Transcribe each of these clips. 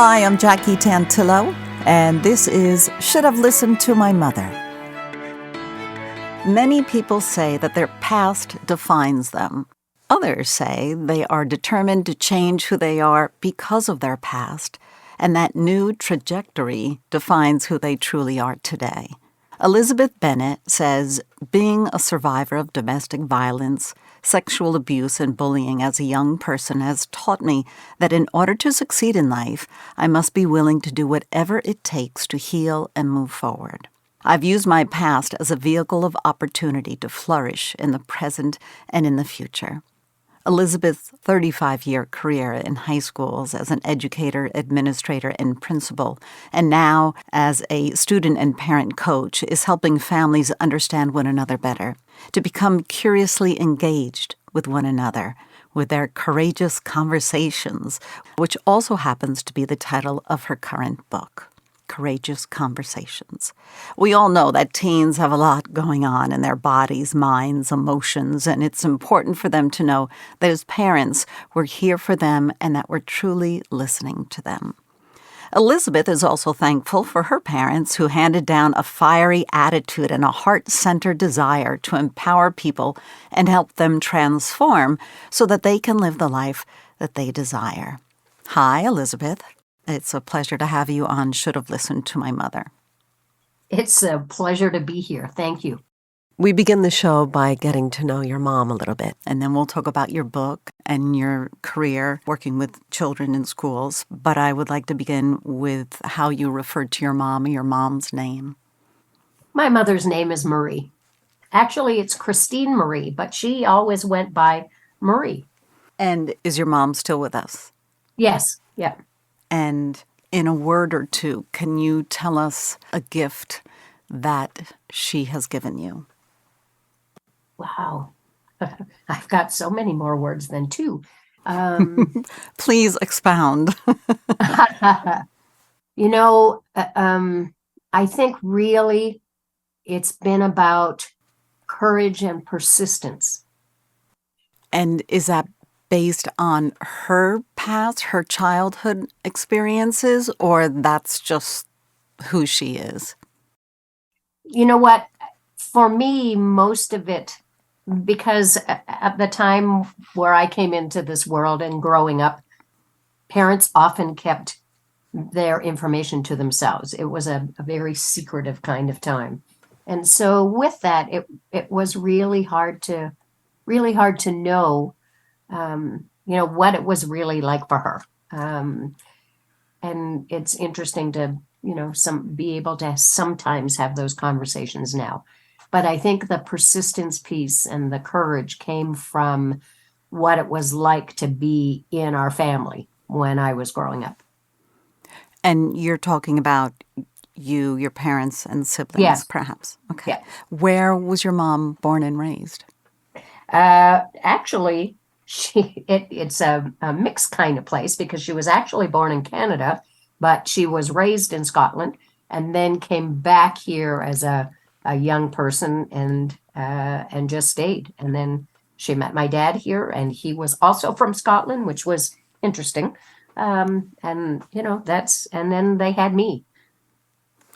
Hi, I'm Jackie Tantillo, and this is Should Have Listened to My Mother. Many people say that their past defines them. Others say they are determined to change who they are because of their past, and that new trajectory defines who they truly are today. Elizabeth Bennett says, being a survivor of domestic violence, sexual abuse, and bullying as a young person has taught me that in order to succeed in life, I must be willing to do whatever it takes to heal and move forward. I've used my past as a vehicle of opportunity to flourish in the present and in the future. Elizabeth's 35-year career in high schools as an educator, administrator, and principal, and now as a student and parent coach, is helping families understand one another better, to become curiously engaged with one another, with their courageous conversations, which also happens to be the title of her current book. Courageous Conversations. We all know that teens have a lot going on in their bodies, minds, emotions, and it's important for them to know that as parents, we're here for them and that we're truly listening to them. Elizabeth is also thankful for her parents who handed down a fiery attitude and a heart-centered desire to empower people and help them transform so that they can live the life that they desire. Hi, Elizabeth. It's a pleasure to have you on Should Have Listened to My Mother. It's a pleasure to be here. Thank you. We begin the show by getting to know your mom a little bit, and then we'll talk about your book and your career working with children in schools. But I would like to begin with how you referred to your mom or your mom's name. My mother's name is Marie. Actually, it's Christine Marie, but she always went by Marie. And is your mom still with us? Yes, yeah. And in a word or two, can you tell us a gift that she has given you? Wow. I've got so many more words than two. Please expound. I think really it's been about courage and persistence. And is that based on her past, her childhood experiences, or that's just who she is? You know what? For me, most of it, because at the time where I came into this world and growing up, parents often kept their information to themselves. It was a very secretive kind of time. And so with that, it was really hard to know what it was really like for her. And it's interesting to, be able to sometimes have those conversations now. But I think the persistence piece and the courage came from what it was like to be in our family when I was growing up. And you're talking about you, your parents, and siblings, yes. Perhaps. Okay. Yeah. Where was your mom born and raised? Actually, it's a mixed kind of place because she was actually born in Canada, but she was raised in Scotland and then came back here as a young person and just stayed. And then she met my dad here, and he was also from Scotland, which was interesting. And then they had me.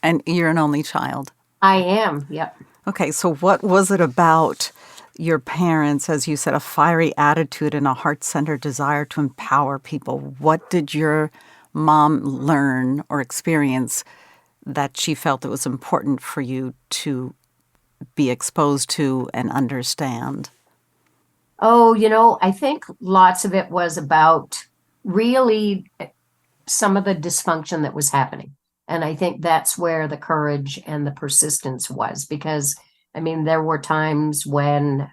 And you're an only child. I am. Yep. Okay. So what was it about your parents, as you said, a fiery attitude and a heart-centered desire to empower people? What did your mom learn or experience that she felt it was important for you to be exposed to and understand? Oh, I think lots of it was about really some of the dysfunction that was happening. And I think that's where the courage and the persistence was, because there were times when,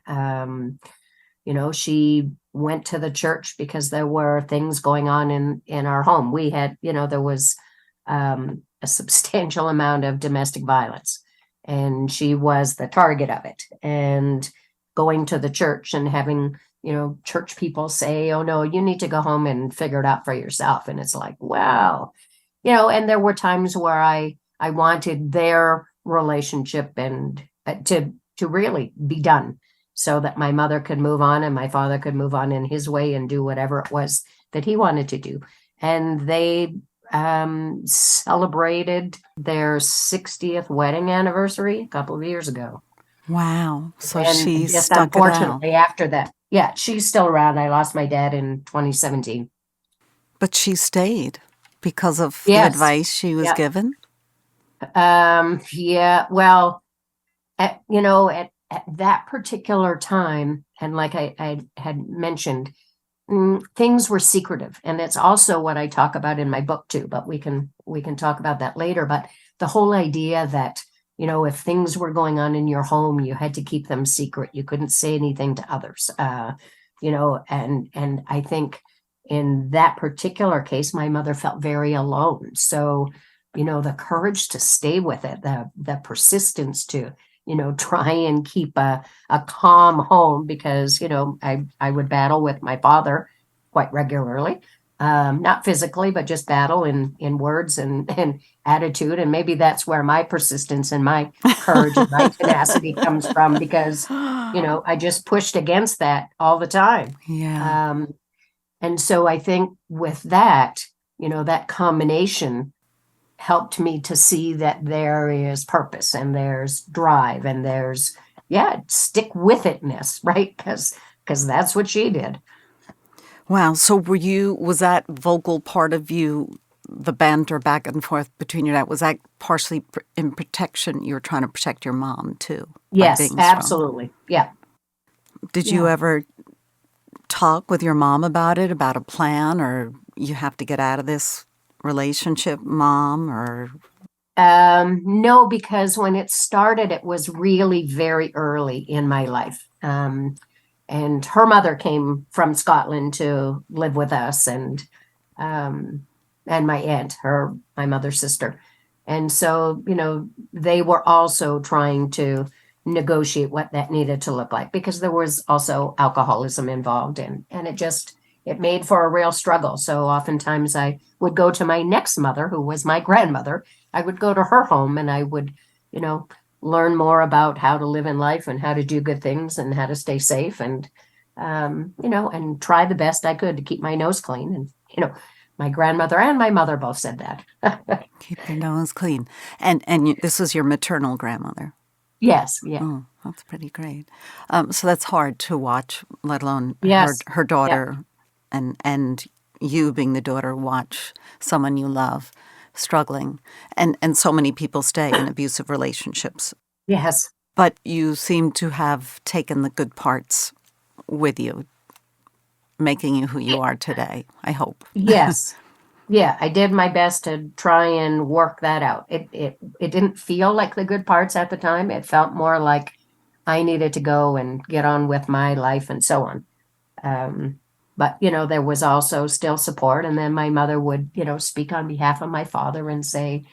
she went to the church because there were things going on in our home. We had, there was a substantial amount of domestic violence, and she was the target of it. And going to the church and having, church people say, oh, no, you need to go home and figure it out for yourself. And it's like, wow, and there were times where I wanted their relationship and to really be done so that my mother could move on and my father could move on in his way and do whatever it was that he wanted to do. And they celebrated their 60th wedding anniversary a couple of years ago. Wow. So And she just stuck it out. unfortunately after that, yeah, she's still around. I lost my dad in 2017. But she stayed because of the Yes. advice she was Yeah. given. Yeah. Well, at that particular time, and like I had mentioned, things were secretive, and it's also what I talk about in my book too. But we can talk about that later. But the whole idea that if things were going on in your home, you had to keep them secret. You couldn't say anything to others. And I think in that particular case, my mother felt very alone. So, the courage to stay with it, the persistence to try and keep a calm home because I would battle with my father quite regularly, not physically but just battle in words and attitude, and maybe that's where my persistence and my courage and my tenacity comes from because I just pushed against that all the time. Yeah. And so I think with that, that combination helped me to see that there is purpose and there's drive and there's stick with itness, right? Because that's what she did. Wow. So was that vocal part of you, the banter back and forth between your dad, was that partially in protection? You were trying to protect your mom too by Yes, being strong. absolutely. Yeah. Did you ever talk with your mom about it, about a plan, or you have to get out of this relationship, mom, or? No, because when it started, it was really very early in my life. And her mother came from Scotland to live with us, and my aunt, my mother's sister. And so, they were also trying to negotiate what that needed to look like because there was also alcoholism involved and it made for a real struggle. So oftentimes I would go to my next mother, who was my grandmother. I would go to her home and I would, learn more about how to live in life and how to do good things and how to stay safe and, and try the best I could to keep my nose clean. And, my grandmother and my mother both said that. Keep your nose clean. And this was your maternal grandmother. Yes. Yeah. Oh, that's pretty great. So that's hard to watch, let alone Yes. her daughter and you being the daughter watch someone you love struggling. And so many people stay in abusive relationships. Yes. But you seem to have taken the good parts with you, making you who you are today, I hope. Yes. Yeah, I did my best to try and work that out. It didn't feel like the good parts at the time. It felt more like I needed to go and get on with my life and so on. But there was also still support, and then my mother would speak on behalf of my father and say,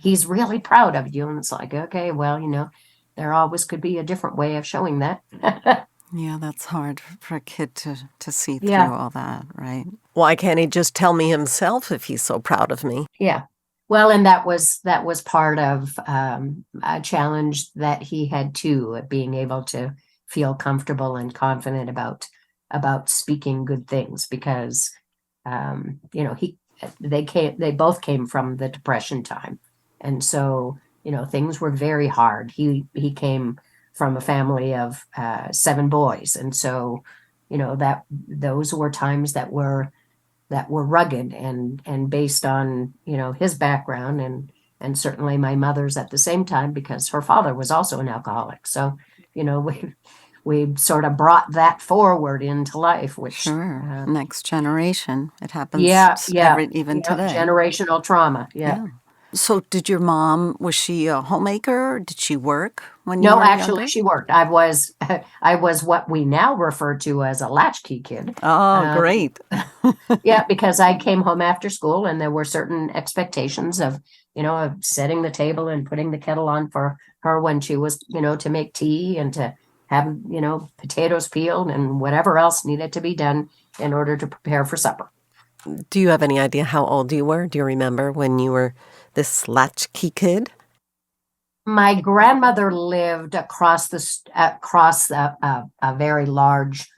he's really proud of you, and it's like, okay, well, there always could be a different way of showing that. Yeah, that's hard for a kid to see through Yeah. all that, right? Why can't he just tell me himself if he's so proud of me? Yeah. Well, and that was part of a challenge that he had too, being able to feel comfortable and confident about speaking good things because they both came from the Depression time, and so things were very hard. He came from a family of 7 boys, and so that those were times that were rugged and based on his background and certainly my mother's at the same time because her father was also an alcoholic. So we sort of brought that forward into life, which Sure. Next generation. It happens yeah even today. generational trauma. Yeah. So did your mom, was she a homemaker? Did she work when you No, were actually, younger? she worked. I was what we now refer to as a latchkey kid. Oh, great. Yeah, because I came home after school and there were certain expectations of setting the table and putting the kettle on for her when she was, to make tea and to have, potatoes peeled and whatever else needed to be done in order to prepare for supper. Do you have any idea how old you were? Do you remember when you were this latchkey kid? My grandmother lived across a very large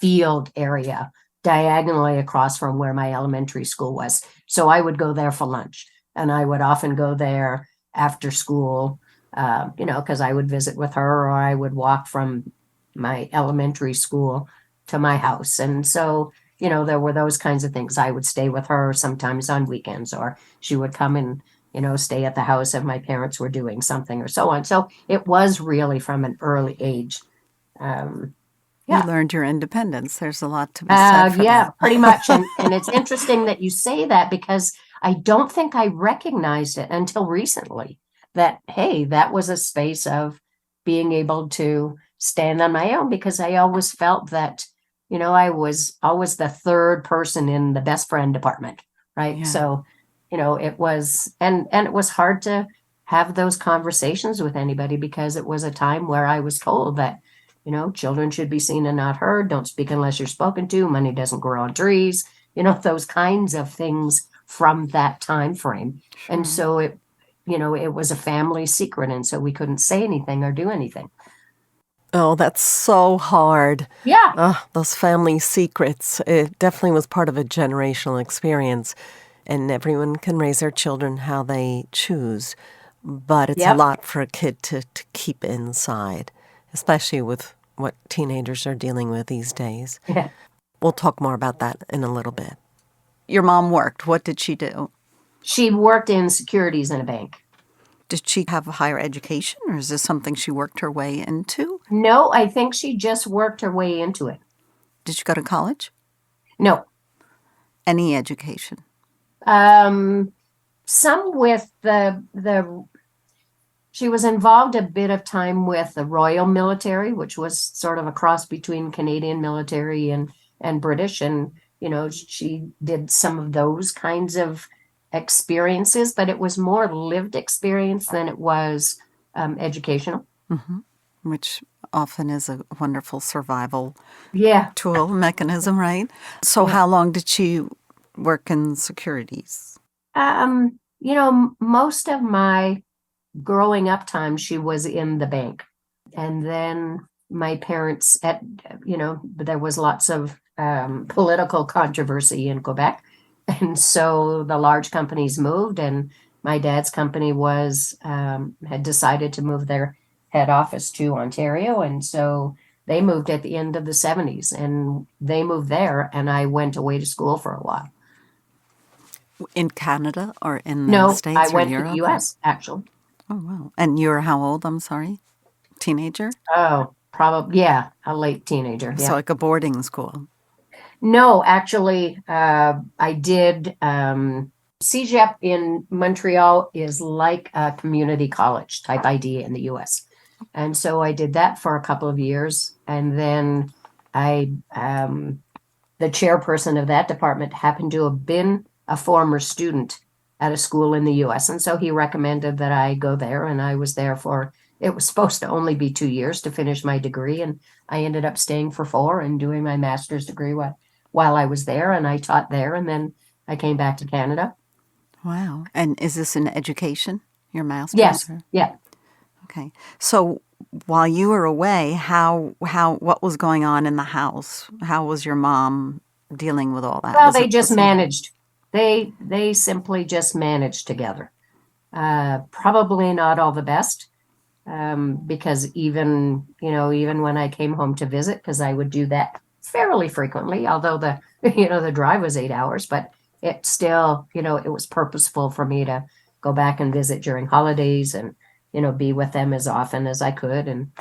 field area diagonally across from where my elementary school was. So I would go there for lunch, and I would often go there after school, because I would visit with her, or I would walk from my elementary school to my house. And so, there were those kinds of things. I would stay with her sometimes on weekends, or she would come and, stay at the house if my parents were doing something, or so on. So it was really from an early age. You Yeah. learned your independence. There's a lot to be said for Yeah, that. pretty much. And it's interesting that you say that, because I don't think I recognized it until recently that, hey, that was a space of being able to stand on my own, because I always felt that, I was always the third person in the best friend department, right? Yeah. So, it was, and it was hard to have those conversations with anybody, because it was a time where I was told that, children should be seen and not heard. Don't speak unless you're spoken to. Money doesn't grow on trees. Those kinds of things from that time frame. Sure. And so it was a family secret. And so we couldn't say anything or do anything. Oh, that's so hard. Yeah. Those family secrets. It definitely was part of a generational experience. And everyone can raise their children how they choose. But it's a lot for a kid to keep inside, especially with what teenagers are dealing with these days. Yeah. We'll talk more about that in a little bit. Your mom worked. What did she do? She worked in securities in a bank. Did she have a higher education, or is this something she worked her way into? No, I think she just worked her way into it. Did you go to college? No. Any education? Some with she was involved a bit of time with the Royal Military, which was sort of a cross between Canadian military and British. And, she did some of those kinds of experiences, but it was more lived experience than it was educational. Mm-hmm. Which often is a wonderful survival tool, mechanism, right? So how long did she work in securities? Most of my growing up time, she was in the bank. And then my parents there was lots of political controversy in Quebec. And so the large companies moved, and my dad's company had decided to move their head office to Ontario. And so they moved at the end of the 70s, and they moved there, and I went away to school for a while. In Canada or in the States I or went Europe? to the U.S., actually. Oh, wow. And you're how old, I'm sorry? Teenager? Oh, probably, yeah, a late teenager. Yeah. So like a boarding school? No, actually, I did. CEGEP in Montreal is like a community college type idea in the U.S. And so I did that for a couple of years. And then the chairperson of that department happened to have been a former student at a school in the U.S. And so he recommended that I go there, and I was there it was supposed to only be 2 years to finish my degree. And I ended up staying for 4 and doing my master's degree while I was there, and I taught there. And then I came back to Canada. Wow. And is this in education, your master's? Yes. Yeah. Okay. So while you were away, what was going on in the house? How was your mom dealing with all that? Well, they just managed. They simply just managed together. Probably not all the best, because even when I came home to visit, because I would do that fairly frequently, although the drive was 8 hours, but it still, it was purposeful for me to go back and visit during holidays and, be with them as often as I could. And,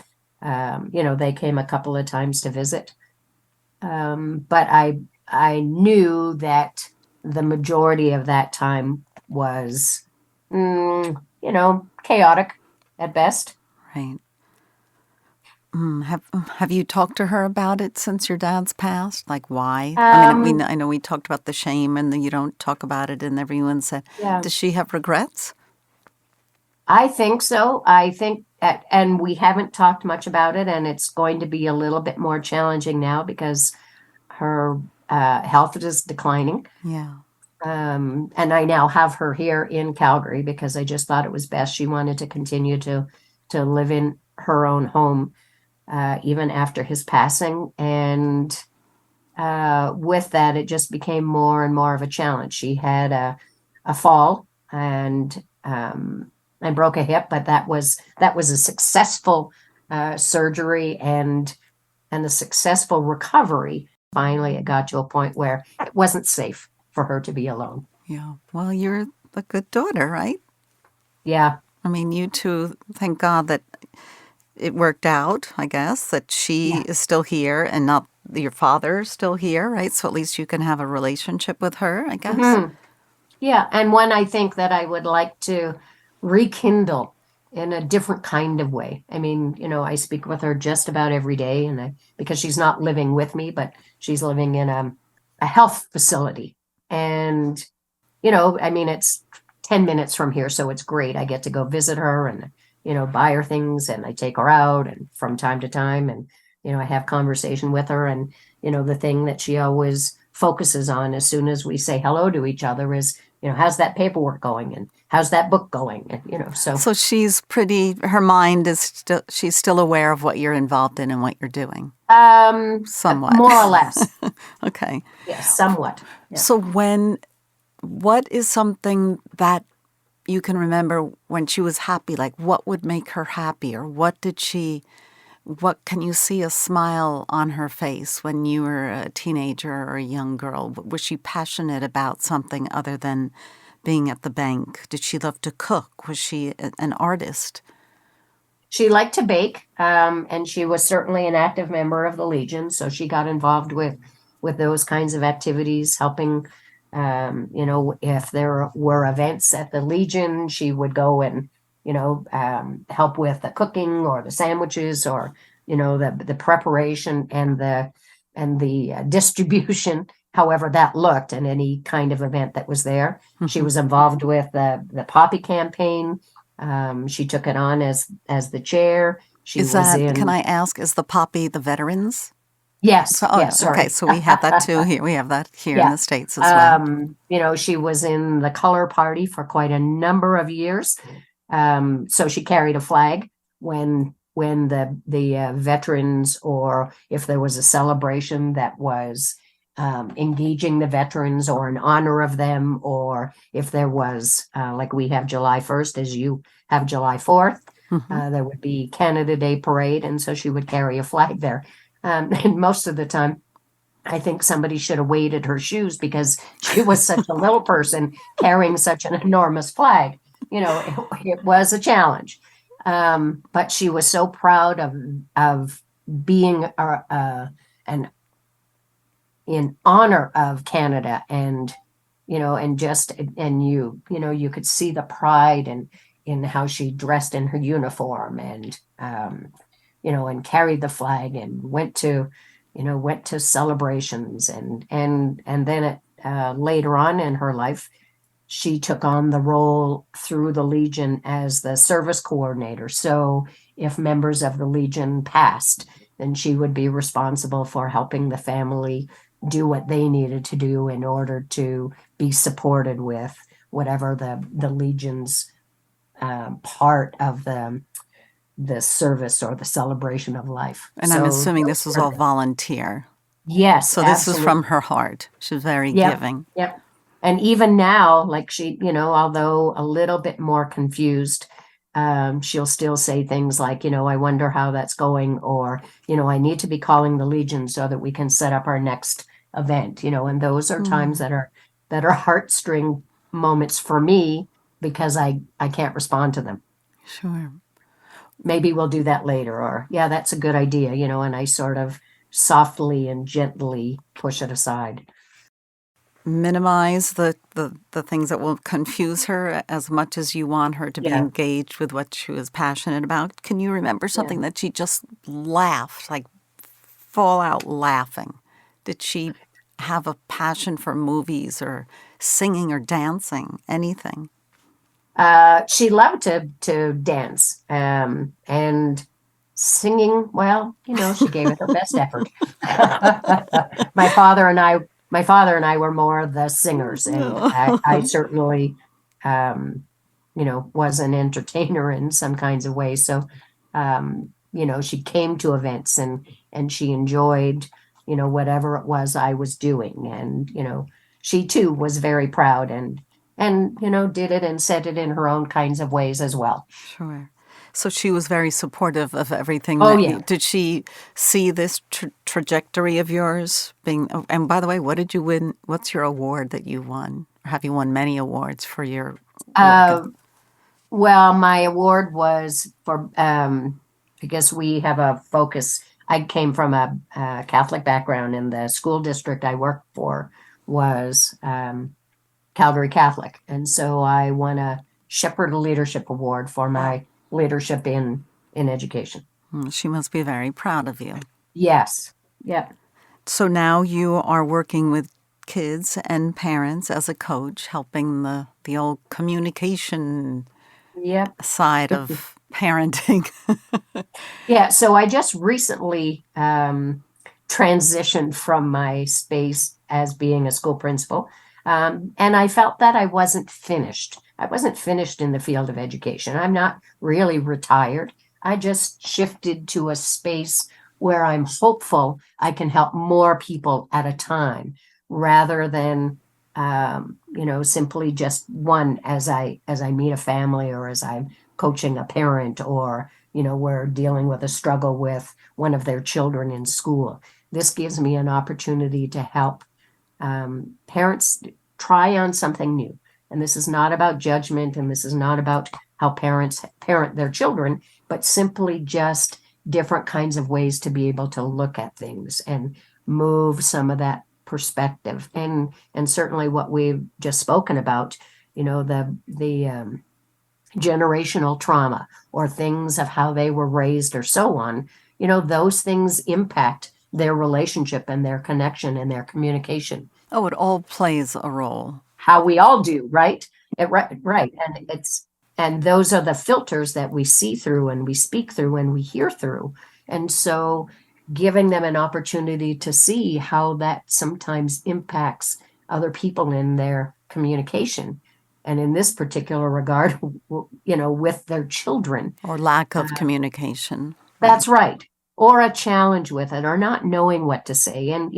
they came a couple of times to visit. But I knew that the majority of that time was, chaotic at best. Right. Have you talked to her about it since your dad's passed? Like why? I know we talked about the shame and you don't talk about it, and everyone said, does she have regrets? I think so. I think, and we haven't talked much about it, and it's going to be a little bit more challenging now because her health is declining. Yeah. And I now have her here in Calgary because I just thought it was best. She wanted to continue to live in her own home, even after his passing. And with that, it just became more and more of a challenge. She had a fall and broke a hip, but that was a successful surgery and a successful recovery. Finally, it got to a point where it wasn't safe for her to be alone. Yeah. Well, you're a good daughter, right? Yeah. I mean, you two, thank God that it worked out, I guess, that she is still here and not your father's still here, right? So at least you can have a relationship with her, I guess. Mm-hmm. Yeah. And one I think that I would like to rekindle in a different kind of way. I mean, I speak with her just about every day, and because she's not living with me, but she's living in a health facility. And, I mean, it's 10 minutes from here, so it's great. I get to go visit her and, buy her things, and I take her out and from time to time, and, I have conversation with her. And, the thing that she always focuses on as soon as we say hello to each other is, how's that paperwork going and how's that book going? And, So she's her mind is still, she's still aware of what you're involved in and what you're doing. Somewhat. More or less. Okay. Yes, somewhat. Yeah. So what is something that you can remember when she was happy? Like, what would make her happy, or what can you see a smile on her face when you were a teenager or a young girl? Was she passionate about something other than being at the bank? Did she love to cook? Was she an artist? She liked to bake, and she was certainly an active member of the Legion. So she got involved with those kinds of activities, helping. If there were events at the Legion, she would go and help with the cooking or the sandwiches, or the preparation and the distribution, however that looked, and any kind of event that was there. She was involved with the Poppy campaign. She took it on as the chair. Can I ask, is the Poppy the veterans? Yes. So, yes. Sorry. Okay. So we have that too here. We have that here Yeah. in the States as well. She was in the color party for quite a number of years. So she carried a flag when the veterans, or if there was a celebration that was engaging the veterans or in honor of them, or if there was like we have July 1st, as you have July 4th, there would be Canada Day parade, and so she would carry a flag there. And most of the time, I think somebody should have weighted her shoes, because she was such a little person carrying such an enormous flag. It was a challenge. But she was so proud of being in honor of Canada, and you could see the pride in how she dressed in her uniform, and and carried the flag, and went to celebrations, and then later on in her life, she took on the role through the Legion as the service coordinator. So if members of the Legion passed, then she would be responsible for helping the family do what they needed to do in order to be supported with whatever the Legion's part of the service or the celebration of life. And I'm assuming this was all volunteer. Yes. So this was from her heart. She was very giving. Yep. And even now, like she, although a little bit more confused, she'll still say things like, I wonder how that's going, or, I need to be calling the Legion so that we can set up our next event, and those are times that are heartstring moments for me, because I can't respond to them. Sure. Maybe we'll do that later, or, yeah, that's a good idea, and I sort of softly and gently push it aside. Minimize the things that will confuse her as much as you want her to be engaged with what she was passionate about. Can you remember something that she just laughed, like fall out laughing? Did she have a passion for movies or singing or dancing, anything? She loved to dance, and singing. Well, she gave it her best effort. My father and I were more the singers, and I certainly, was an entertainer in some kinds of ways. So, she came to events, and she enjoyed whatever it was I was doing. And, she too was very proud and did it and said it in her own kinds of ways as well. Sure. So she was very supportive of everything Oh, that yeah. did she see this trajectory of yours being, oh, and by the way, what did you win? What's your award that you won? Or have you won many awards for your work? Well, my award was for, I guess we have a focus. I came from a Catholic background, and the school district I worked for was Calgary Catholic. And so I won a Shepherd Leadership Award for my leadership in education. She must be very proud of you. Yes. Yep. So now you are working with kids and parents as a coach, helping the old communication Yep. side of parenting. Yeah. So I just recently transitioned from my space as being a school principal. And I felt that I wasn't finished. I wasn't finished in the field of education. I'm not really retired. I just shifted to a space where I'm hopeful I can help more people at a time rather than simply just one as I meet a family or as I'm coaching a parent or we're dealing with a struggle with one of their children in school. This gives me an opportunity to help parents try on something new. And this is not about judgment, and this is not about how parents parent their children, but simply just different kinds of ways to be able to look at things and move some of that perspective. And certainly what we've just spoken about, the generational trauma or things of how they were raised or so on, those things impact their relationship and their connection and their communication. Oh, it all plays a role. How we all do, right? Right. And those are the filters that we see through and we speak through and we hear through. And so giving them an opportunity to see how that sometimes impacts other people in their communication. And in this particular regard, with their children. Or lack of communication. That's right. Or a challenge with it, or not knowing what to say. And,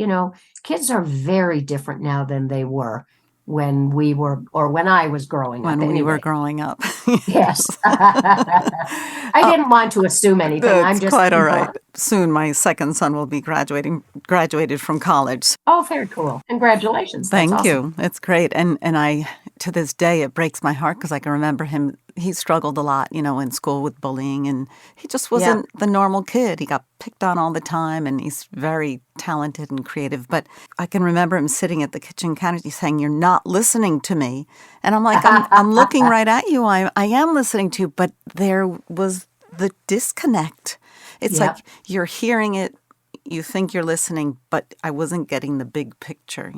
kids are very different now than they were when we were, or when I was growing up. When we anyway. were growing up. Yes. I didn't want to assume anything. That's I'm just quite all right. Soon my second son will be graduated from college. Oh, very cool. Congratulations. That's Thank awesome. you. It's great. And I, to this day, it breaks my heart because I can remember him. He struggled a lot, in school with bullying, and he just wasn't the normal kid. He got picked on all the time, and he's very talented and creative. But I can remember him sitting at the kitchen counter saying, "You're not listening to me." And I'm like, I'm looking right at you. I am listening to you. But there was the disconnect. It's like you're hearing it, you think you're listening, but I wasn't getting the big picture,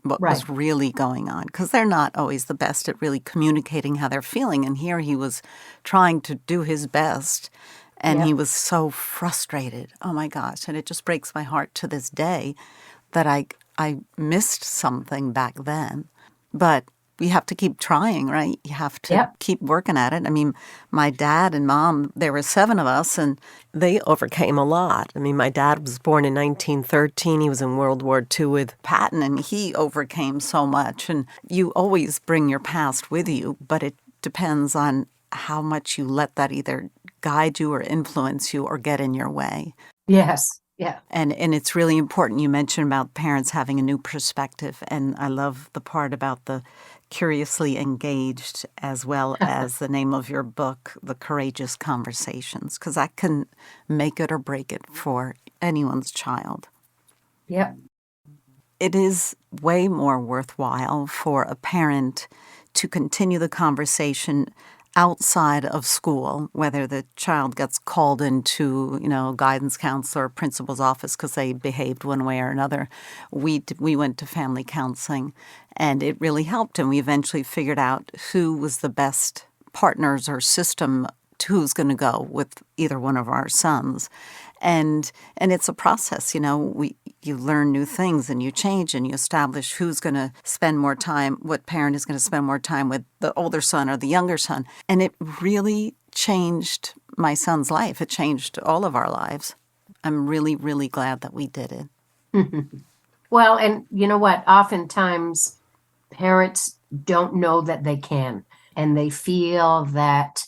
what was really going on. Because they're not always the best at really communicating how they're feeling. And here he was trying to do his best, and he was so frustrated. Oh, my gosh. And it just breaks my heart to this day that I missed something back then. But we have to keep trying, right? You have to keep working at it. I mean, my dad and mom, there were 7 of us, and they overcame a lot. I mean, my dad was born in 1913. He was in World War II with Patton, and he overcame so much. And you always bring your past with you, but it depends on how much you let that either guide you or influence you or get in your way. Yes. Yeah. And it's really important. You mentioned about parents having a new perspective, and I love the part about the curiously engaged, as well as the name of your book, The Courageous Conversations, because that can make it or break it for anyone's child. Yep. It is way more worthwhile for a parent to continue the conversation outside of school, whether the child gets called into, guidance counselor or principal's office because they behaved one way or another. We went to family counseling, and it really helped. And we eventually figured out who was the best partners or system to who's going to go with either one of our sons. And it's a process, you learn new things and you change and you establish who's going to spend more time, what parent is going to spend more time with the older son or the younger son. And it really changed my son's life. It changed all of our lives. I'm really, really glad that we did it. Well, and you know what? Oftentimes parents don't know that they can, and they feel that,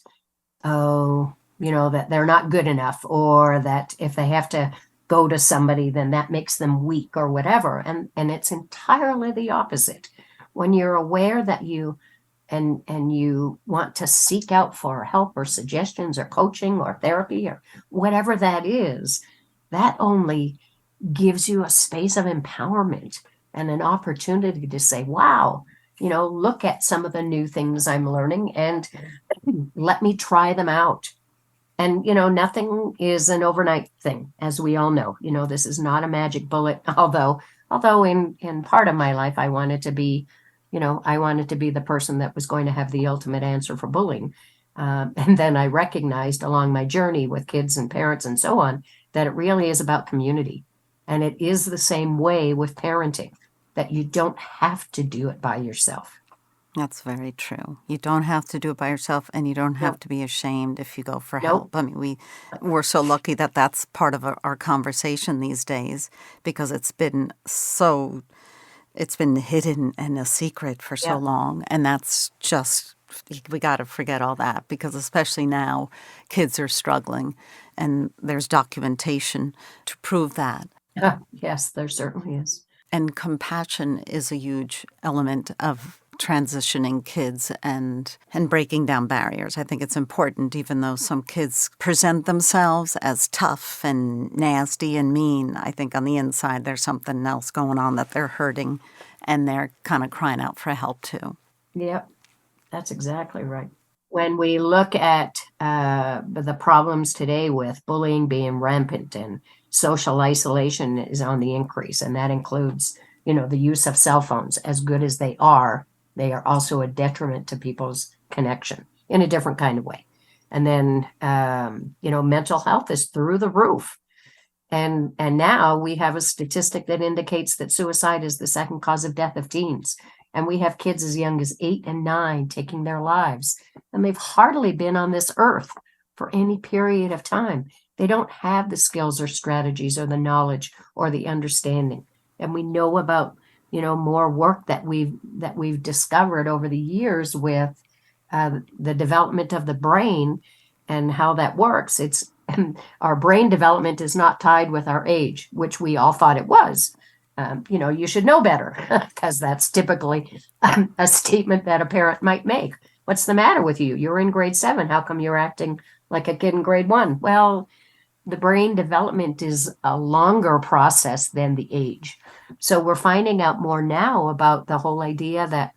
oh, that they're not good enough, or that if they have to go to somebody, then that makes them weak or whatever. And it's entirely the opposite. When you're aware that you you want to seek out for help or suggestions or coaching or therapy or whatever that is, that only gives you a space of empowerment and an opportunity to say, wow, look at some of the new things I'm learning and let me try them out. And, nothing is an overnight thing, as we all know. This is not a magic bullet, although in part of my life, I wanted to be the person that was going to have the ultimate answer for bullying. And then I recognized along my journey with kids and parents and so on, that it really is about community. And it is the same way with parenting, that you don't have to do it by yourself. That's very true. You don't have to do it by yourself, and you don't have to be ashamed if you go for Nope. help. I mean, we're so lucky that that's part of our conversation these days, because it's been hidden and a secret for so long, and that's just, we got to forget all that, because especially now, kids are struggling, and there's documentation to prove that. Yes, there certainly is. And compassion is a huge element of transitioning kids and breaking down barriers. I think it's important, even though some kids present themselves as tough and nasty and mean. I think on the inside there's something else going on that they're hurting, and they're kind of crying out for help too. Yep, that's exactly right. When we look at the problems today with bullying being rampant and social isolation is on the increase, and that includes, the use of cell phones. As good as they are also a detriment to people's connection in a different kind of way. And then, mental health is through the roof. And now we have a statistic that indicates that suicide is the second cause of death of teens. And we have kids as young as 8 and 9 taking their lives. And they've hardly been on this earth for any period of time. They don't have the skills or strategies or the knowledge or the understanding. And we know about, more work that we've discovered over the years with the development of the brain and how that works. It's our brain development is not tied with our age, which we all thought it was. You should know better, because that's typically a statement that a parent might make. What's the matter with you? You're in grade 7. How come you're acting like a kid in grade 1? Well, the brain development is a longer process than the age. So we're finding out more now about the whole idea that,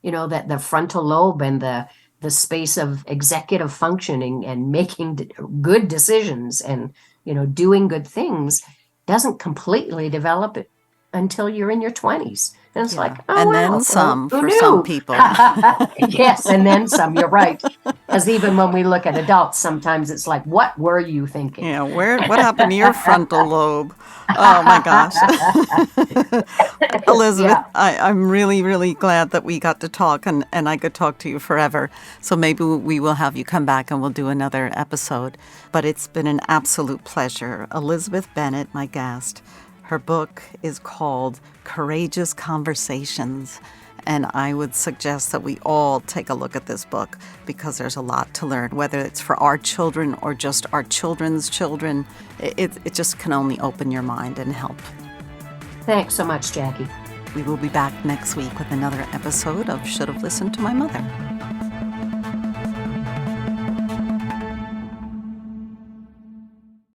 that the frontal lobe and the space of executive functioning and making good decisions and, doing good things doesn't completely develop it until you're in your 20s. And it's like, oh, and wow, then some who for knew? some people. Yes, and then some. You're right. Because even when we look at adults, sometimes it's like, what were you thinking? Yeah, what happened to your frontal lobe? Oh my gosh. Elizabeth, Yeah. I'm really, really glad that we got to talk, and I could talk to you forever. So maybe we will have you come back and we'll do another episode. But it's been an absolute pleasure. Elizabeth Bennett, my guest. Her book is called Courageous Conversations, and I would suggest that we all take a look at this book, because there's a lot to learn, whether it's for our children or just our children's children. It just can only open your mind and help. Thanks so much, Jackie. We will be back next week with another episode of Should Have Listened to My Mother.